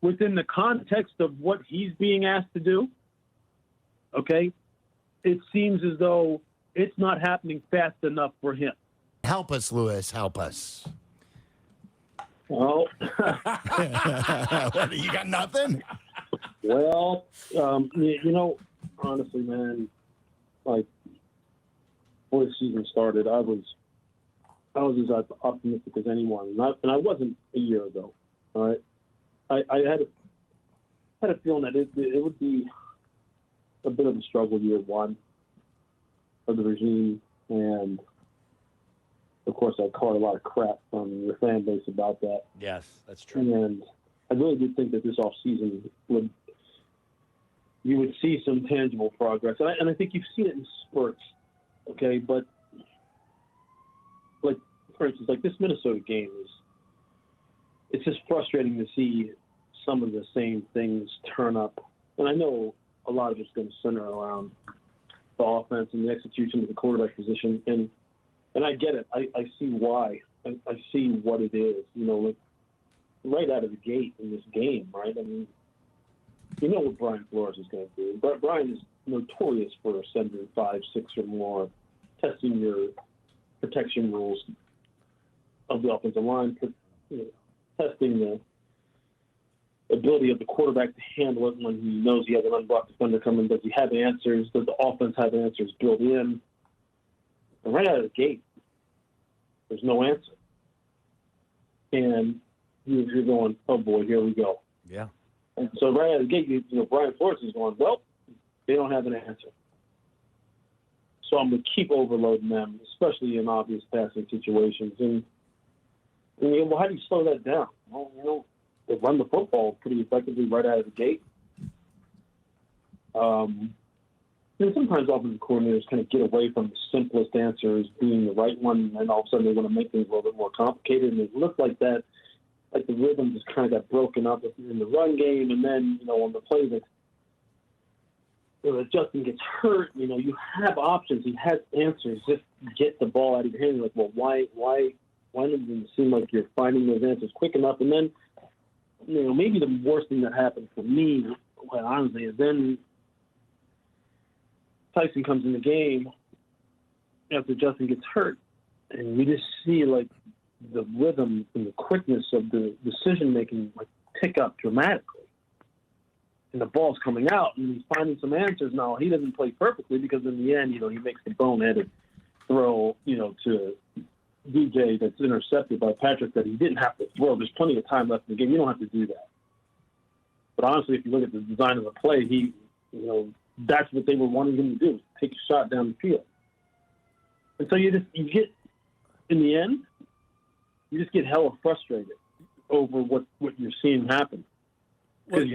within the context of what he's being asked to do, okay, it seems as though it's not happening fast enough for him. Help us, Lewis. Help us. Well, What, you got nothing? well, honestly, man, like before the season started, I was as optimistic as anyone, and I wasn't a year ago. All right, I had a feeling that it would be a bit of a struggle year one of the regime, and of course, I caught a lot of crap from the fan base about that. Yes, that's true. And I really did think that this offseason you would see some tangible progress. And I think you've seen it in spurts, okay? But, like, for instance, like this Minnesota game it's just frustrating to see some of the same things turn up. And I know a lot of it's going to center around the offense and the execution of the quarterback position. And I get it. I see why. I see what it is. Like right out of the gate in this game, right? I mean, you know what Brian Flores is going to do. But Brian is notorious for sending 5, 6 or more, testing your protection rules of the offensive line, testing the ability of the quarterback to handle it when he knows he has an unblocked defender coming. Does he have answers? Does the offense have answers built in? And right out of the gate, there's no answer. And you're going, oh, boy, here we go. Yeah. And so right out of the gate, Brian Flores is going, well, they don't have an answer. So I'm going to keep overloading them, especially in obvious passing situations. And well, how do you slow that down? Well, they run the football pretty effectively right out of the gate. Sometimes offensive coordinators kind of get away from the simplest answers being the right one, and all of a sudden they want to make things a little bit more complicated. And it looked like that, like the rhythm just kind of got broken up in the run game, and then on the play that Justin gets hurt, you have options, he has answers. Just get the ball out of your hand. You're like, well, why doesn't it seem like you're finding those answers quick enough? And then, maybe the worst thing that happened for me, quite honestly, is then Tyson comes in the game after Justin gets hurt, and we just see like the rhythm and the quickness of the decision making like pick up dramatically. And the ball's coming out, and he's finding some answers. Now he doesn't play perfectly because in the end, he makes the boneheaded throw, to DJ that's intercepted by Patrick that he didn't have to throw. There's plenty of time left in the game. You don't have to do that. But honestly, if you look at the design of the play, that's what they were wanting him to do, take a shot down the field. And so you get, in the end, you just get hella frustrated over what you're seeing happen. Because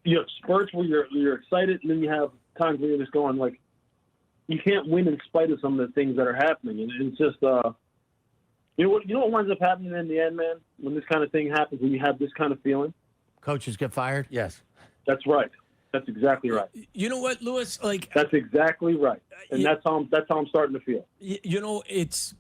you have spurts where you're excited, and then you have times where you're just going like, you can't win in spite of some of the things that are happening. And it's just, what winds up happening in the end, man, when this kind of thing happens, when you have this kind of feeling? Coaches get fired? Yes. That's right. That's exactly right. You know what, Lewis? Like that's exactly right, and that's how I'm starting to feel. It's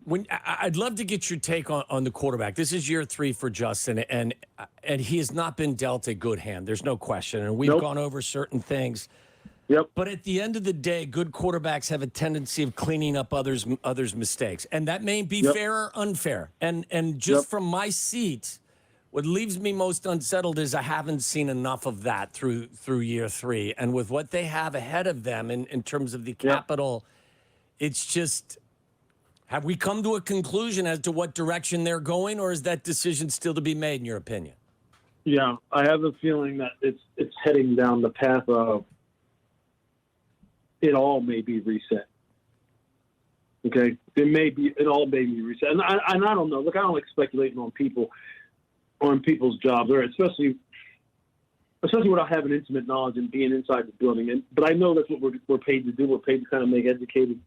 when I'd love to get your take on the quarterback. This is year 3 for Justin, and he has not been dealt a good hand. There's no question, and we've gone over certain things. Yep. But at the end of the day, good quarterbacks have a tendency of cleaning up others' mistakes, and that may be fair or unfair. And just from my seat. What leaves me most unsettled is I haven't seen enough of that through year 3. And with what they have ahead of them in terms of the capital, it's just, have we come to a conclusion as to what direction they're going, or is that decision still to be made, in your opinion? Yeah, I have a feeling that it's heading down the path of it all may be reset. Okay? It all may be reset. And I don't know. Look, I don't like speculating on people's jobs, or especially without having intimate knowledge and being inside the building. But I know that's what we're paid to do. We're paid to kind of make educated,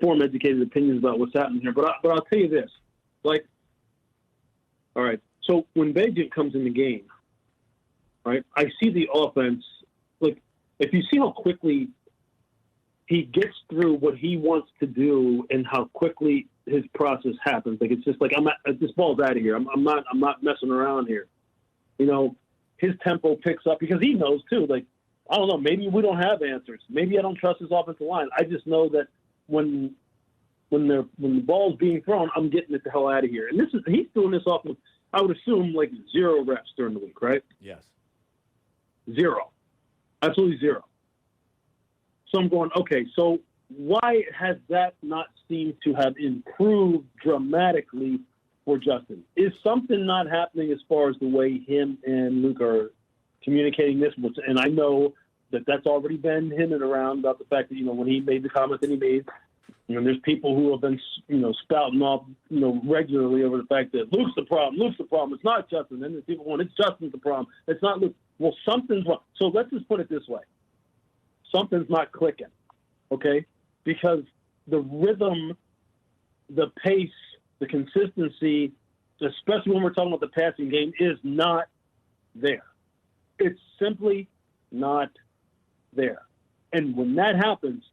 form educated opinions about what's happening here. But I'll tell you this, like, all right. So when Bagent comes in the game, right, I see the offense. Like, if you see how quickly he gets through what he wants to do and how quickly his process happens. Like, it's just like, this ball's out of here. I'm not messing around here. You know, his tempo picks up because he knows too. Like, I don't know, maybe we don't have answers. Maybe I don't trust his offensive line. I just know that when the ball's being thrown, I'm getting it the hell out of here. And he's doing this off of, I would assume, like 0 reps during the week, right? Yes. 0. Absolutely 0. So I'm going, okay, so why has that not seemed to have improved dramatically for Justin? Is something not happening as far as the way him and Luke are communicating this? And I know that that's already been hinted around about the fact that, you know, when he made the comment that he made, you know, there's people who have been, you know, spouting off, you know, regularly over the fact that Luke's the problem. It's not Justin. And there's people going, it's Justin's the problem. It's not Luke. Well, something's wrong. So let's just put it this way. Something's not clicking, okay? Because the rhythm, the pace, the consistency, especially when we're talking about the passing game, is not there. It's simply not there. And when that happens,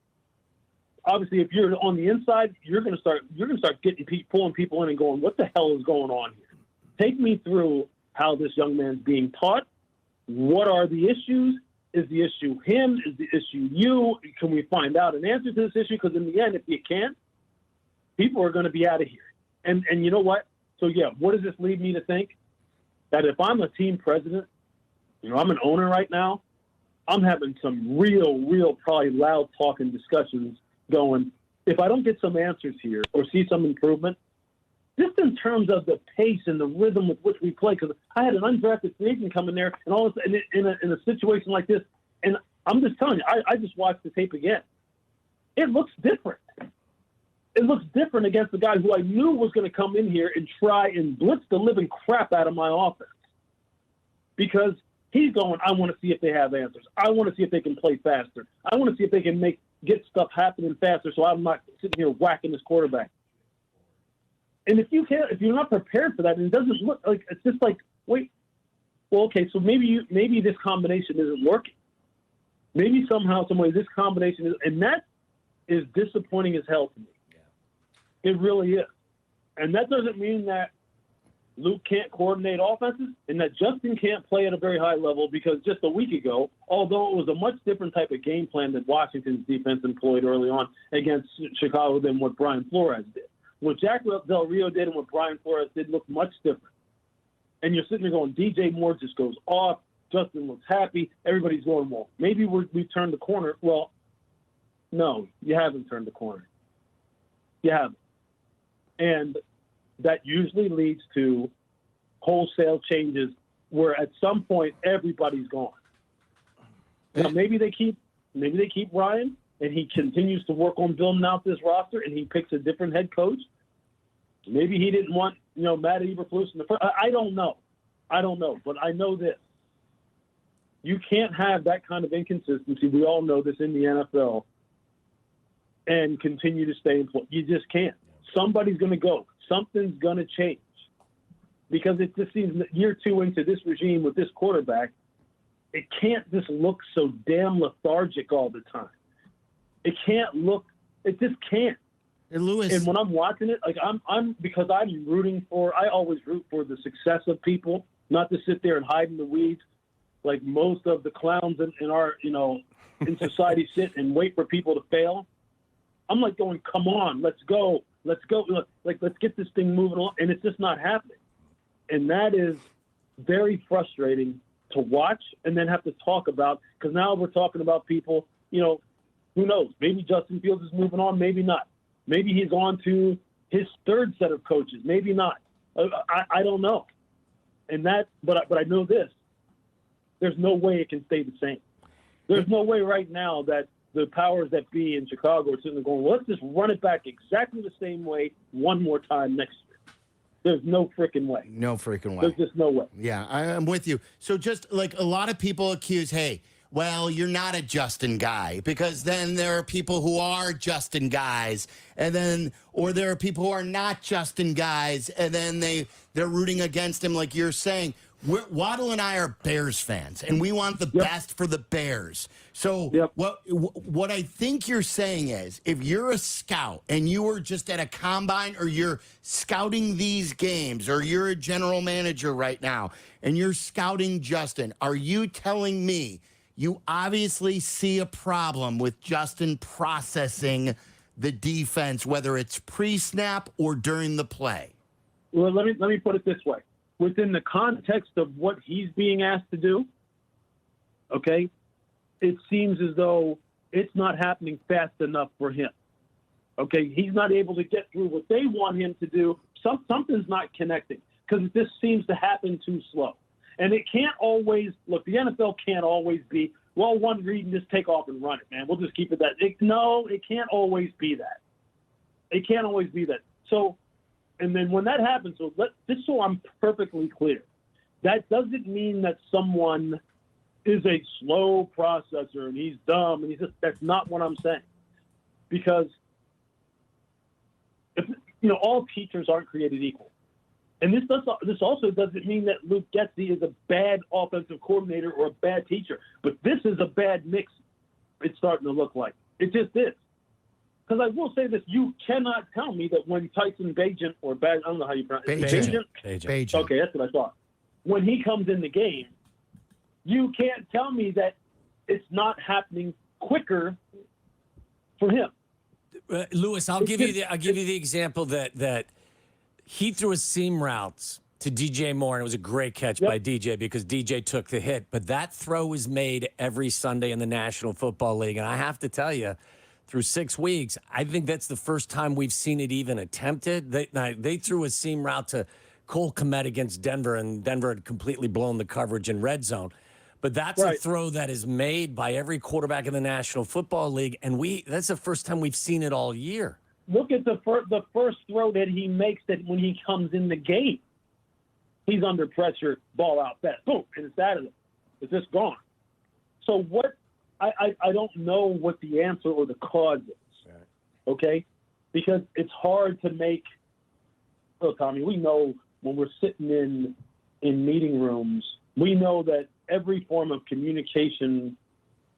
obviously, if you're on the inside, you're going to start pulling people in and going, what the hell is going on here? Take me through how this young man's being taught. What are the issues? Is the issue him? Is the issue you? Can we find out an answer to this issue? Because in the end, if you can't, people are going to be out of here. And you know what? So, yeah, what does this lead me to think? That if I'm a team president, you know, I'm an owner right now, I'm having some real, probably loud talking discussions going, if I don't get some answers here or see some improvement, just in terms of the pace and the rhythm with which we play, because I had an undrafted free agent come in there, and all of a sudden, in a situation like this, and I'm just telling you, I just watched the tape again. It looks different. It looks different against the guy who I knew was going to come in here and try and blitz the living crap out of my offense. Because he's going, I want to see if they have answers. I want to see if they can play faster. I want to see if they can get stuff happening faster so I'm not sitting here whacking this quarterback. And if you're not prepared for that, and it doesn't look like, it's just like, wait, well, okay, so maybe this combination isn't working. Maybe somehow, some way, this combination is, and that is disappointing as hell to me. Yeah. It really is. And that doesn't mean that Luke can't coordinate offenses and that Justin can't play at a very high level, because just a week ago, although it was a much different type of game plan that Washington's defense employed early on against Chicago than what Brian Flores did. What Jack Del Rio did and what Brian Flores did looked much different. And you're sitting there going, DJ Moore just goes off. Justin looks happy. Everybody's going, well, maybe we've turned the corner. Well, no, you haven't turned the corner. You haven't. And that usually leads to wholesale changes where at some point everybody's gone. Now, maybe they keep Ryan, and he continues to work on building out this roster, and he picks a different head coach. Maybe he didn't want, you know, Matt Eberflus in the first. I don't know, but I know this: you can't have that kind of inconsistency. We all know this in the NFL, and continue to stay employed. You just can't. Somebody's going to go. Something's going to change, because it just seems that year 2 into this regime with this quarterback, it can't just look so damn lethargic all the time. It can't look. It just can't. And Lewis, and when I'm watching it, like I'm because I'm rooting for. I always root for the success of people, not to sit there and hide in the weeds, like most of the clowns in our, you know, in society sit and wait for people to fail. I'm like going, come on, let's go, let's get this thing moving along, and it's just not happening, and that is very frustrating to watch and then have to talk about, because now we're talking about people, you know. Who knows? Maybe Justin Fields is moving on. Maybe not. Maybe he's on to his 3rd set of coaches. Maybe not. I don't know. And that, but I know this: there's no way it can stay the same. There's no way right now that the powers that be in Chicago are sitting there going, well, let's just run it back exactly the same way one more time next year. There's no freaking way. No freaking way. There's just no way. Yeah, I'm with you. So just like a lot of people accuse, hey, well, you're not a Justin guy, because then there are people who are Justin guys, and then, or there are people who are not Justin guys, and then they're rooting against him, like you're saying. Waddle and I are Bears fans, and we want the best for the Bears. So what I think you're saying is, if you're a scout and you were just at a combine, or you're scouting these games, or you're a general manager right now and you're scouting Justin, are you telling me you obviously see a problem with Justin processing the defense, whether it's pre-snap or during the play? Well, let me put it this way. Within the context of what he's being asked to do, okay, it seems as though it's not happening fast enough for him. Okay, he's not able to get through what they want him to do. Something's not connecting, because this seems to happen too slow. And it can't always, look, the NFL can't always be, well, one read and just take off and run it, man. We'll just keep it that. No, it can't always be that. It can't always be that. So, and then when that happens, just so I'm perfectly clear, that doesn't mean that someone is a slow processor and he's dumb and that's not what I'm saying. Because, all teachers aren't created equal. And this also doesn't mean that Luke Getsy is a bad offensive coordinator or a bad teacher. But this is a bad mix, it's starting to look like. It just is. Because I will say this, you cannot tell me that when Tyson Bagent, or I don't know how you pronounce it. Bagent. Okay, that's what I thought. When he comes in the game, you can't tell me that it's not happening quicker for him. Lewis, I'll give you the example that he threw a seam routes to DJ Moore, and it was a great catch by DJ because DJ took the hit. But that throw is made every Sunday in the National Football League, and I have to tell you, through 6 weeks, I think that's the first time we've seen it even attempted. They threw a seam route to Cole Kmet against Denver, and Denver had completely blown the coverage in red zone. But that's a throw that is made by every quarterback in the National Football League, and that's the first time we've seen it all year. Look at the first throw that he makes that when he comes in the game. He's under pressure, ball out fast, boom, and it's out of it. It's just gone. So what? I don't know what the answer or the cause is, okay? Because it's hard to make – look, Tommy, we know when we're sitting in meeting rooms, we know that every form of communication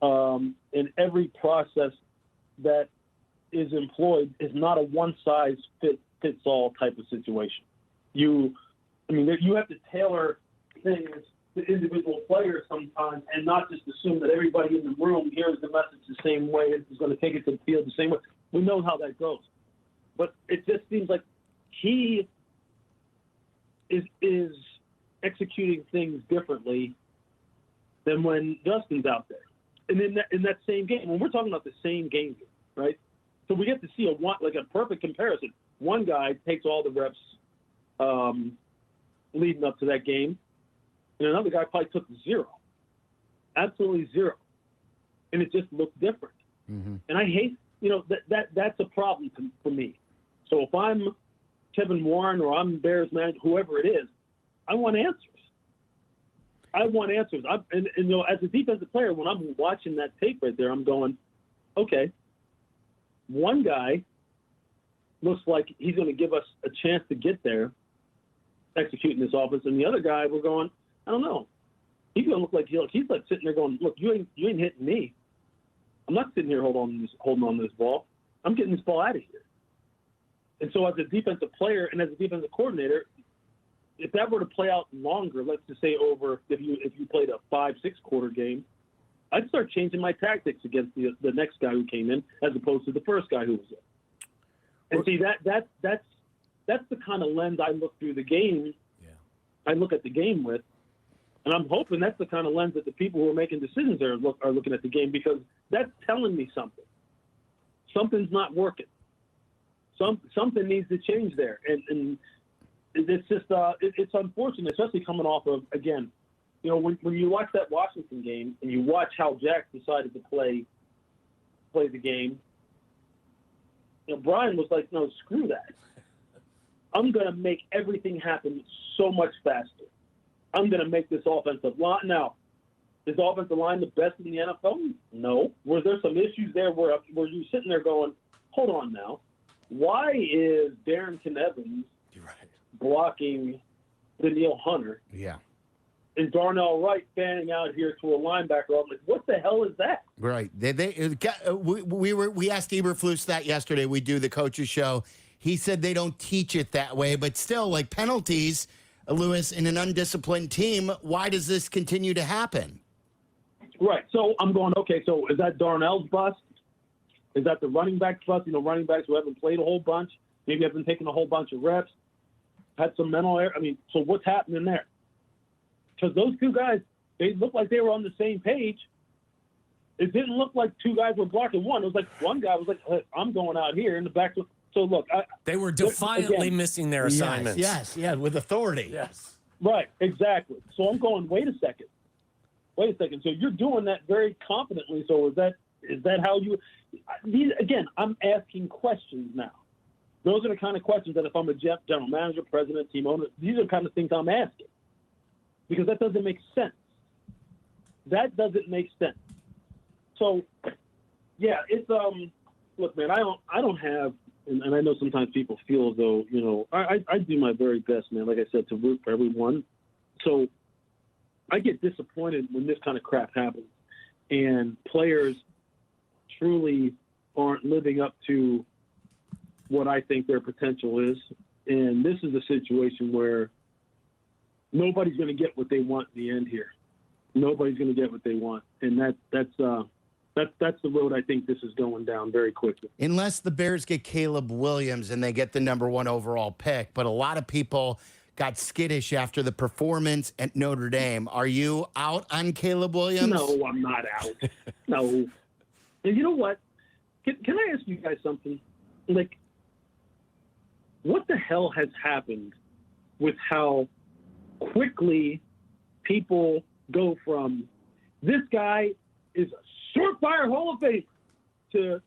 and every process that is employed is not a one-size-fits-all type of situation. You have to tailor things to individual players sometimes, and not just assume that everybody in the room hears the message the same way, is going to take it to the field the same way. We know how that goes. But it just seems like he is executing things differently than when Justin's out there. And in that same game, when we're talking about the same game, right? So we get to see a perfect comparison. One guy takes all the reps leading up to that game, and another guy probably took zero. Absolutely zero. And it just looked different. Mm-hmm. And I hate, that's a problem for me. So if I'm Kevin Warren or I'm Bears manager, whoever it is, I want answers. And as a defensive player, when I'm watching that tape right there, I'm going, okay, one guy looks like he's going to give us a chance to get there, executing this offense, and the other guy, we're going, I don't know. He's going to look like he's like sitting there going, look, you ain't hitting me. I'm not sitting here holding on to this ball. I'm getting this ball out of here. And so as a defensive player and as a defensive coordinator, if that were to play out longer, let's just say over, if you played a 5-6 quarter game, I'd start changing my tactics against the next guy who came in as opposed to the first guy who was in. And see, that's the kind of lens I look through the game. Yeah. I look at the game with, and I'm hoping that's the kind of lens that the people who are making decisions are looking at the game, because that's telling me something. Something's not working. Something needs to change there, and it's just it's unfortunate, especially coming off of, again, when you watch that Washington game and you watch how Jack decided to play the game. Brian was like, no, screw that. I'm going to make everything happen so much faster. I'm going to make this offensive line. Now, is the offensive line the best in the NFL? No. Was there some issues there where you sitting there going, hold on now, why is Darrington Evans blocking Danielle Hunter? Yeah. and Darnell Wright fanning out here to a linebacker. I'm like, what the hell is that? Right. We asked Eberflus that yesterday. We do the coaches show. He said they don't teach it that way, but still, like penalties, Lewis, in an undisciplined team, why does this continue to happen? Right. So I'm going, okay, so is that Darnell's bust? Is that the running back's bust? You know, running backs who haven't played a whole bunch, maybe haven't taken a whole bunch of reps, had some mental error. I mean, so what's happening there? Because those two guys, they looked like they were on the same page. It didn't look like two guys were blocking one. It was like one guy was like, hey, I'm going out here in the back. So, look. They were defiantly missing their assignments. Yes, with authority. Yes. Right, exactly. So I'm going, wait a second. So you're doing that very confidently. So is that how you – again, I'm asking questions now. Those are the kind of questions that if I'm a general manager, president, team owner, these are the kind of things I'm asking. Because that doesn't make sense. That doesn't make sense. So, yeah, it's look, man, I don't have, and I know sometimes people feel as though, you know, I do my very best, man, like I said, to root for everyone. So I get disappointed when this kind of crap happens and players truly aren't living up to what I think their potential is. And this is a situation where nobody's going to get what they want in the end here. Nobody's going to get what they want. And that's the road I think this is going down very quickly. Unless the Bears get Caleb Williams and they get the number 1 overall pick. But a lot of people got skittish after the performance at Notre Dame. Are you out on Caleb Williams? No, I'm not out. No. And you know what? Can I ask you guys something? Like, what the hell has happened with how quickly people go from this guy is a surefire Hall of Fame to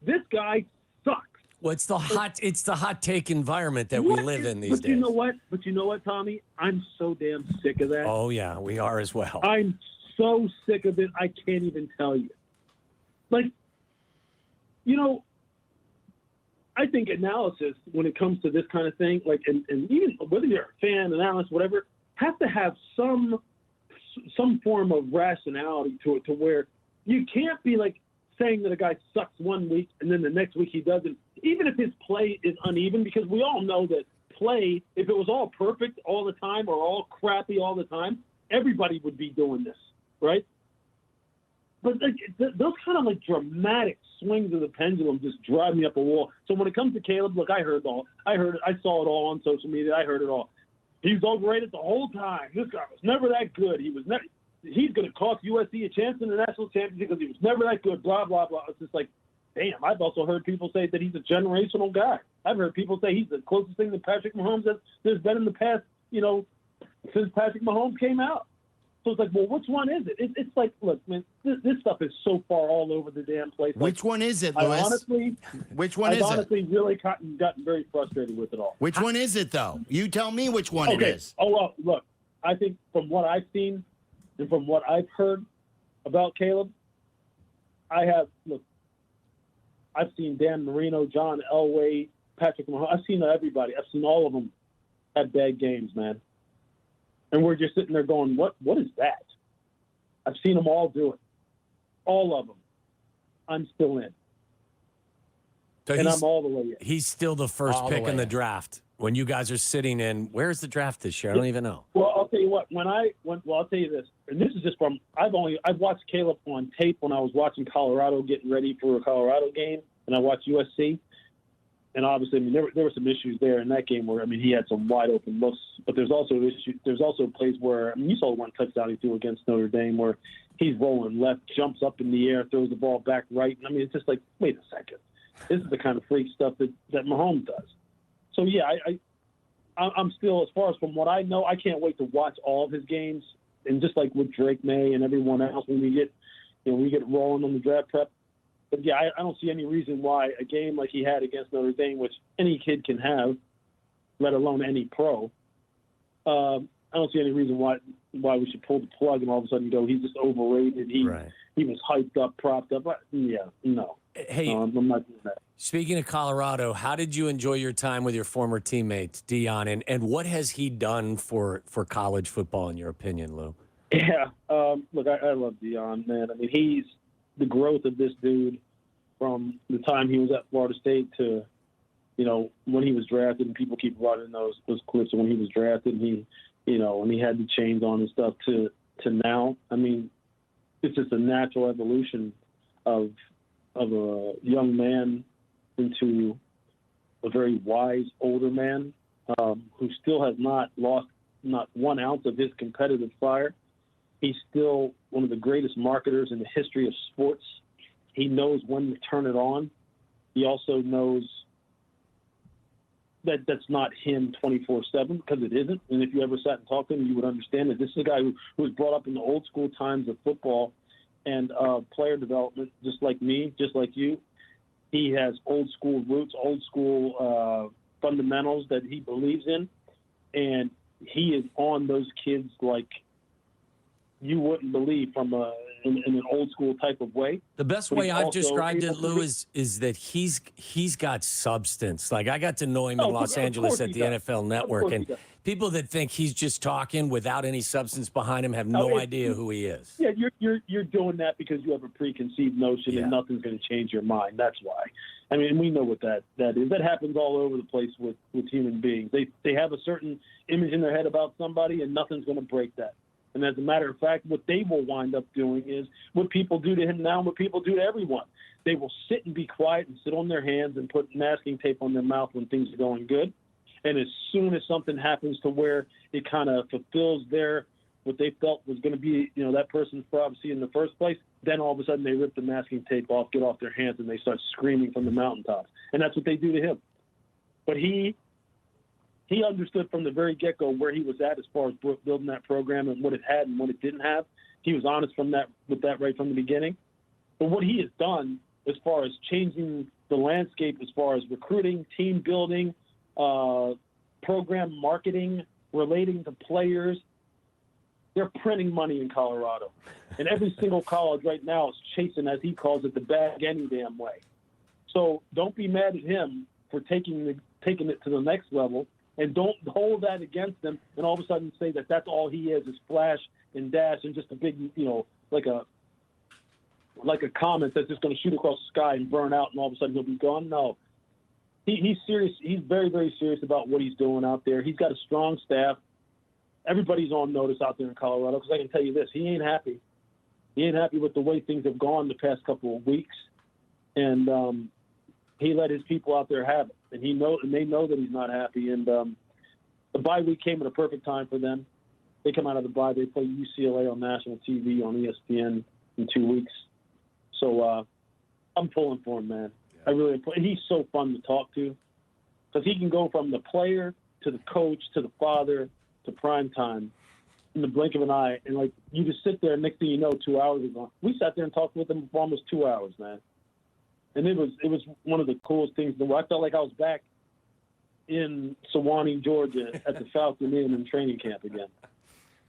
this guy sucks? Well, it's the hot take environment that we live in these days. But you know what, Tommy? I'm so damn sick of that. Oh yeah, we are as well. I'm so sick of it. I can't even tell you. Like, you know, I think analysis when it comes to this kind of thing, like, and even whether you're a fan, an analyst, whatever, have to have some form of rationality to it, to where you can't be like saying that a guy sucks one week and then the next week he doesn't, even if his play is uneven, because we all know that play, if it was all perfect all the time or all crappy all the time, everybody would be doing this, right? But like, those kind of like dramatic swings of the pendulum just drive me up a wall. So when it comes to Caleb, look, I heard it. I saw it all on social media. I heard it all. He's overrated the whole time. This guy was never that good. He's going to cost USC a chance in the national championship because he was never that good, blah, blah, blah. It's just like, damn, I've also heard people say that he's a generational guy. I've heard people say he's the closest thing to Patrick Mahomes that there's been in the past, you know, since Patrick Mahomes came out. So it's like, well, which one is it? It's like, look, man, this stuff is so far all over the damn place. Which one is it, Louis? I've honestly really gotten very frustrated with it all. Which one is it, though? You tell me which one it is. Oh, well, look, I think from what I've seen and from what I've heard about Caleb, I've seen Dan Marino, John Elway, Patrick Mahomes. I've seen everybody. I've seen all of them have bad games, man. And we're just sitting there going, what is that? I've seen them all do it. All of them. I'm still in. So and I'm all the way in. He's still the first pick in the draft. When you guys are sitting in, where's the draft this year? I don't even know. Well, I'll tell you what. I'll tell you this. And this is just from, I've watched Caleb on tape when I was watching Colorado getting ready for a Colorado game. And I watched USC. And obviously, I mean, there were some issues there in that game where, I mean, he had some wide open looks. But there's also issues. There's also plays where, I mean, you saw one touchdown he threw against Notre Dame where he's rolling left, jumps up in the air, throws the ball back right. I mean, it's just like, wait a second. This is the kind of freak stuff that Mahomes does. So yeah, I'm still, as far as from what I know, I can't wait to watch all of his games. And just like with Drake May and everyone else, when we get rolling on the draft prep. But yeah, I don't see any reason why a game like he had against Notre Dame, which any kid can have, let alone any pro, I don't see any reason why we should pull the plug and all of a sudden go, he's just overrated. He was hyped up, propped up. Yeah, no. Hey, I'm not doing that. Speaking of Colorado, how did you enjoy your time with your former teammate, Deion, and what has he done for college football, in your opinion, Lou? Yeah, look, I love Deion, man. I mean, he's the growth of this dude from the time he was at Florida State to, when he was drafted, and people keep running those clips of when he was drafted, and he, when he had the chains on and stuff to now. I mean, it's just a natural evolution of a young man into a very wise older man who still has not lost not 1 ounce of his competitive fire. He's still one of the greatest marketers in the history of sports. He knows when to turn it on. He also knows that that's not him 24/7, because it isn't. And if you ever sat and talked to him, you would understand that this is a guy who was brought up in the old school times of football and player development, just like me, just like you. He has old school roots, old school fundamentals that he believes in, and he is on those kids like you wouldn't believe from in an old school type of way. The best way I've described it, Lou, is that he's got substance. Like, I got to know him in Los Angeles at the NFL Network, and people that think he's just talking without any substance behind him have no idea who he is. Yeah, you're doing that because you have a preconceived notion and nothing's going to change your mind. That's why. I mean, we know what that is. That happens all over the place with human beings. They have a certain image in their head about somebody, and nothing's going to break that. And as a matter of fact, what they will wind up doing is what people do to him now and what people do to everyone. They will sit and be quiet and sit on their hands and put masking tape on their mouth when things are going good. And as soon as something happens to where it kind of fulfills what they felt was going to be, that person's prophecy in the first place, then all of a sudden they rip the masking tape off, get off their hands, and they start screaming from the mountaintops. And that's what they do to him. But he understood from the very get-go where he was at as far as building that program and what it had and what it didn't have. He was honest with that right from the beginning. But what he has done as far as changing the landscape, as far as recruiting, team building, program marketing, relating to players, they're printing money in Colorado. And every single college right now is chasing, as he calls it, the bag any damn way. So don't be mad at him for taking it to the next level. And don't hold that against them and all of a sudden say that that's all he is flash and dash and just a big, like a comet that's just going to shoot across the sky and burn out and all of a sudden he'll be gone. No. He's serious. He's very, very serious about what he's doing out there. He's got a strong staff. Everybody's on notice out there in Colorado, because I can tell you this, he ain't happy. He ain't happy with the way things have gone the past couple of weeks. And he let his people out there have it. And they know that he's not happy. And the bye week came at a perfect time for them. They come out of the bye. They play UCLA on national TV on ESPN in 2 weeks. So I'm pulling for him, man. Yeah. I really am. He's so fun to talk to, because he can go from the player to the coach to the father to prime time in the blink of an eye. And, like, you just sit there, and next thing you know, 2 hours is gone. We sat there and talked with him for almost 2 hours, man. And it was one of the coolest things. I felt like I was back in Sewanee, Georgia, at the Falcon Inn in training camp again.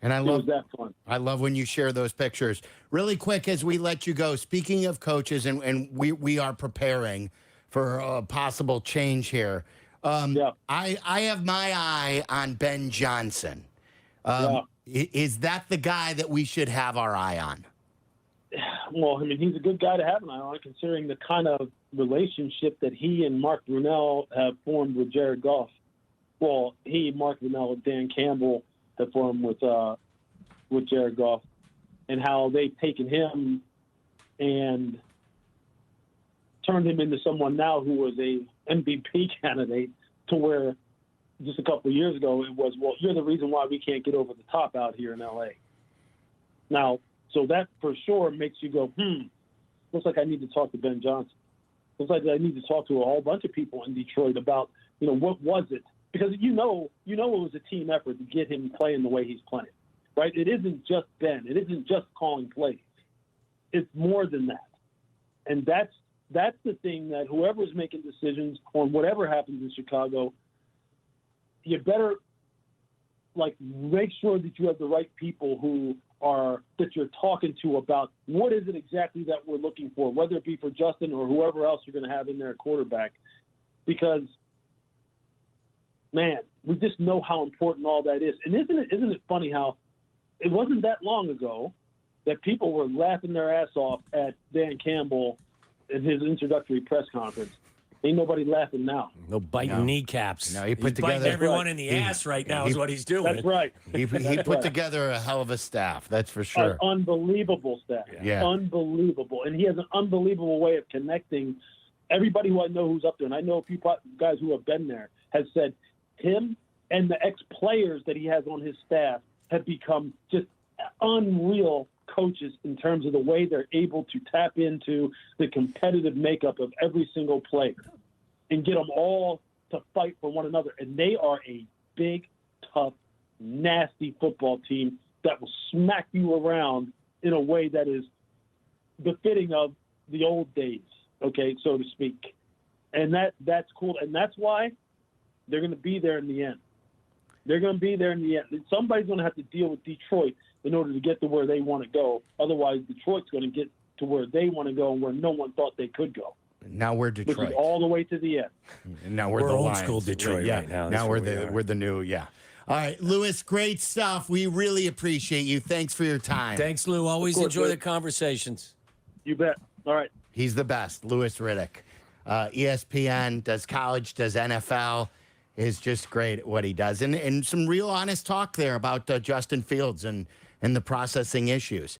And it was that fun. I love when you share those pictures. Really quick, as we let you go, speaking of coaches, and we are preparing for a possible change here. I have my eye on Ben Johnson. Is that the guy that we should have our eye on? Well, I mean, he's a good guy to have an eye on, considering the kind of relationship that he and Mark Brunell have formed with Jared Goff. Well, Mark Brunell, and Dan Campbell have formed with Jared Goff, and how they've taken him and turned him into someone now who was a MVP candidate, to where just a couple of years ago it was, well, you're the reason why we can't get over the top out here in L.A. Now, so that for sure makes you go, looks like I need to talk to Ben Johnson. Looks like I need to talk to a whole bunch of people in Detroit about, what was it? Because it was a team effort to get him playing the way he's playing, right? It isn't just Ben. It isn't just calling plays. It's more than that. And that's the thing, that whoever's making decisions on whatever happens in Chicago, you better like make sure that you have the right people that you're talking to about what is it exactly that we're looking for, whether it be for Justin or whoever else you're going to have in there at quarterback, because man, we just know how important all that is. And isn't it funny how it wasn't that long ago that people were laughing their ass off at Dan Campbell in his introductory press conference. Ain't nobody laughing now. No biting kneecaps. No, he's biting everyone in the ass right now is what he's doing. That's right. He put together a hell of a staff, that's for sure. An unbelievable staff. Yeah. Unbelievable. And he has an unbelievable way of connecting everybody who I know who's up there. And I know a few guys who have been there has said him and the ex-players that he has on his staff have become just unreal coaches in terms of the way they're able to tap into the competitive makeup of every single player and get them all to fight for one another. And they are a big, tough, nasty football team that will smack you around in a way that is befitting of the old days, okay, so to speak. And that's cool. And that's why they're going to be there in the end. They're going to be there in the end. Somebody's going to have to deal with Detroit in order to get to where they want to go. Otherwise, Detroit's going to get to where they want to go and where no one thought they could go. Now we're Detroit. Which is all the way to the end. And now we're the old Lions. school Detroit right now. Now we're the new, yeah. All right, Lewis, great stuff. We really appreciate you. Thanks for your time. Thanks, Lou. Always enjoy the conversations. You bet. All right. He's the best, Lewis Riddick. ESPN, does college, does NFL, is just great at what he does. And some real honest talk there about Justin Fields and the processing issues.